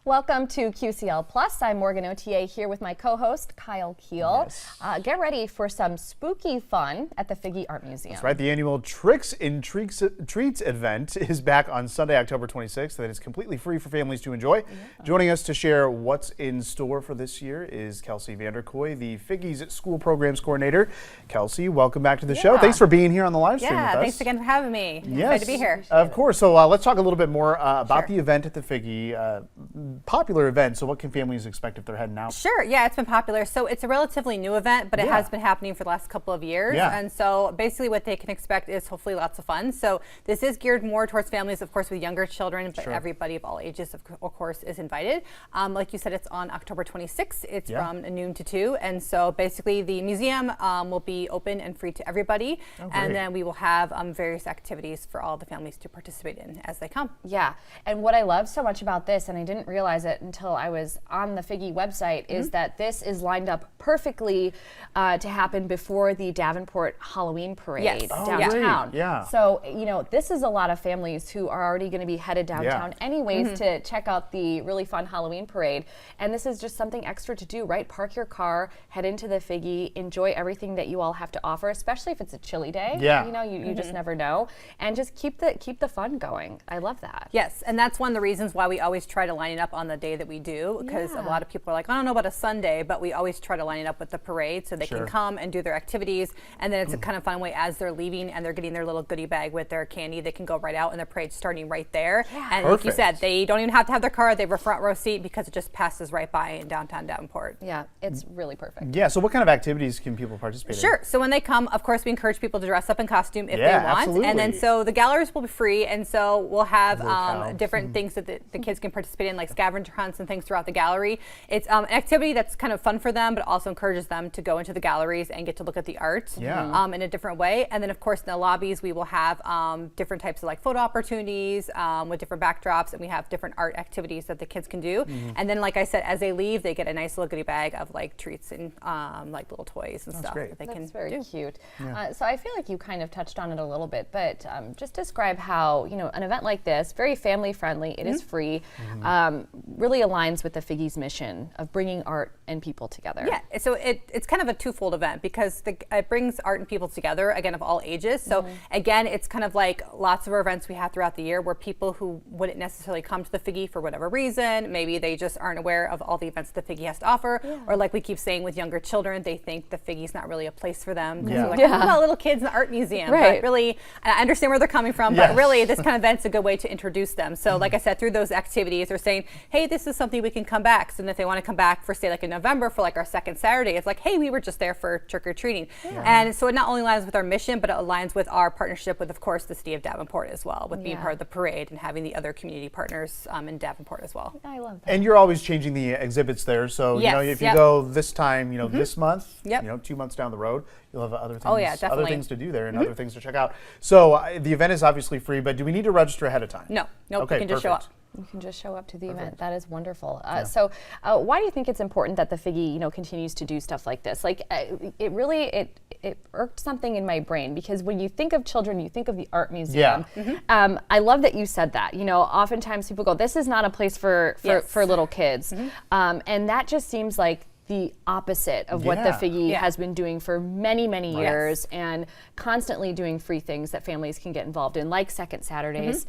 Welcome to QCL Plus. I'm Morgan OTA here with my co-host Kyle Keel. Yes. Get ready for some spooky fun at the Figge Art Museum. That's right. The annual Tricks and Treats event is back on Sunday, October 26th. That is completely free for families to enjoy. Yeah. Joining us to share what's in store for this year is Kelsey Vanderkoy, the Figge's School Programs Coordinator. Kelsey, welcome back to the show. Thanks for being here on the live stream with us. Yeah, thanks again for having me. Yes. Excited to be here. Of course. So let's talk a little bit more about the event at the Figge. Popular event, so what can families expect if they're heading out? Sure, yeah, it's been popular. So it's a relatively new event, but it has been happening for the last couple of years. Yeah. And so basically what they can expect is hopefully lots of fun. So this is geared more towards families, of course, with younger children, but everybody of all ages, of course, is invited. Like you said, it's on October 26th. It's from noon to 2. And so basically the museum will be open and free to everybody. And then we will have various activities for all the families to participate in as they come. Yeah, and what I love so much about this, and I didn't realize it until I was on the Figge website, is that this is lined up perfectly to happen before the Davenport Halloween Parade downtown. Yeah. So, you know, this is a lot of families who are already going to be headed downtown anyways to check out the really fun Halloween parade. And this is just something extra to do, right? Park your car, head into the Figge, enjoy everything that you all have to offer, especially if it's a chilly day. Yeah. You know, you just never know. And just keep the fun going. I love that. Yes, and that's one of the reasons why we always try to line it up on the day that we do, because a lot of people are like, I don't know about a Sunday, but we always try to line it up with the parade so they can come and do their activities, and then it's a kind of fun way as they're leaving and they're getting their little goodie bag with their candy, they can go right out and the parade's starting right there. And like you said, they don't even have to have their car, they have a front row seat because it just passes right by in downtown Davenport. Yeah, it's really perfect. Yeah, so what kind of activities can people participate in? Sure, so when they come, of course, we encourage people to dress up in costume if they want. Absolutely. And then so the galleries will be free, and so we'll have different things that the kids can participate in, like scavenger hunts and things throughout the gallery. It's an activity that's kind of fun for them, but also encourages them to go into the galleries and get to look at the art in a different way. And then, of course, in the lobbies, we will have different types of like photo opportunities with different backdrops, and we have different art activities that the kids can do. And then, like I said, as they leave, they get a nice little goodie bag of like treats and like little toys and stuff that they can do. That's very cute. So I feel like you kind of touched on it a little bit, but just describe how, you know, an event like this, very family friendly, it is free, really aligns with the Figge's mission of bringing art and people together. Yeah, so it's kind of a twofold event because it brings art and people together, again, of all ages. So again, it's kind of like lots of our events we have throughout the year where people who wouldn't necessarily come to the Figge for whatever reason, maybe they just aren't aware of all the events the Figge has to offer, or like we keep saying with younger children, they think the Figge's not really a place for them. Because they're like, oh, about little kids in the art museum. But really, I understand where they're coming from, but really this kind of event's a good way to introduce them. So like I said, through those activities, they're saying, hey, this is something we can come back. So then if they want to come back for, say, like in November for like our second Saturday, it's like, hey, we were just there for trick-or-treating. And so it not only aligns with our mission, but it aligns with our partnership with, of course, the city of Davenport as well, with being part of the parade and having the other community partners in Davenport as well. I love that. And you're always changing the exhibits there, so you know, if you go this time, you know, this month, you know, 2 months down the road, you'll have other things, other things to do there and other things to check out. So the event is obviously free, but do we need to register ahead of time? No, you can just show up. You can just show up to the event. That is wonderful. So why do you think it's important that the Figge, you know, continues to do stuff like this? Like it really irked something in my brain, because when you think of children, you think of the art museum. I love that you said that. You know, oftentimes people go, this is not a place for little kids. And that just seems like the opposite of what the Figge has been doing for many, many years, and constantly doing free things that families can get involved in, like Second Saturdays.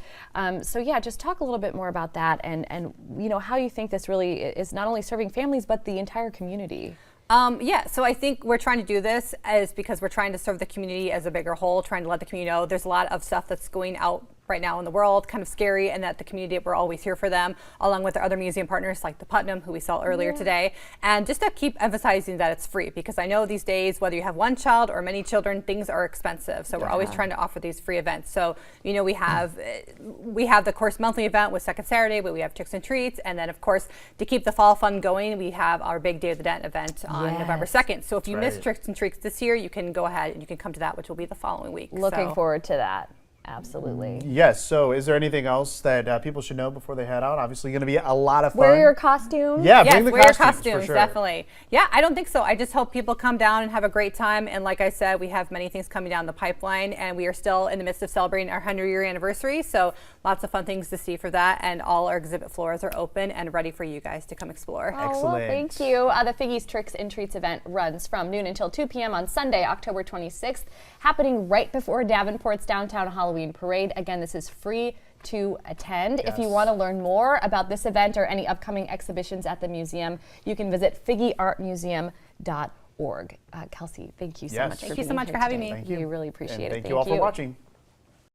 So yeah, just talk a little bit more about that, and you know, how you think this really is not only serving families, but the entire community. So I think we're trying to do this is because we're trying to serve the community as a bigger whole, trying to let the community know there's a lot of stuff that's going out right now in the world, kind of scary, and that the community, we're always here for them, along with our other museum partners like the Putnam, who we saw earlier today, and just to keep emphasizing that it's free, because I know these days, whether you have one child or many children, things are expensive. So we're always trying to offer these free events. So, you know, we have the course monthly event with Second Saturday, but we have Tricks and Treats, and then of course, to keep the fall fun going, we have our big Day of the Dead event on November 2nd. So if you missed Tricks and Treats this year, you can go ahead and you can come to that, which will be the following week. Looking forward to that. Absolutely. Yes. So, is there anything else that people should know before they head out? Obviously, going to be a lot of fun. Wear your costume. Yeah, Yes, bring the wear your costumes, costumes, for sure. definitely. Yeah, I don't think so. I just hope people come down and have a great time. And like I said, we have many things coming down the pipeline, and we are still in the midst of celebrating our 100-year anniversary. So lots of fun things to see for that, and all our exhibit floors are open and ready for you guys to come explore. Oh, well, Excellent. thank you. The Figge's Tricks and Treats event runs from noon until 2 p.m. on Sunday, October 26th, happening right before Davenport's downtown Halloween Parade. Again, this is free to attend. If you Yes. want to learn more about this event or any upcoming exhibitions at the museum, you can visit figgeartmuseum.org. Kelsey, thank you so Yes. much. Thank you being so much here for having today. me. Thank you. We really appreciate And it. thank you all for watching.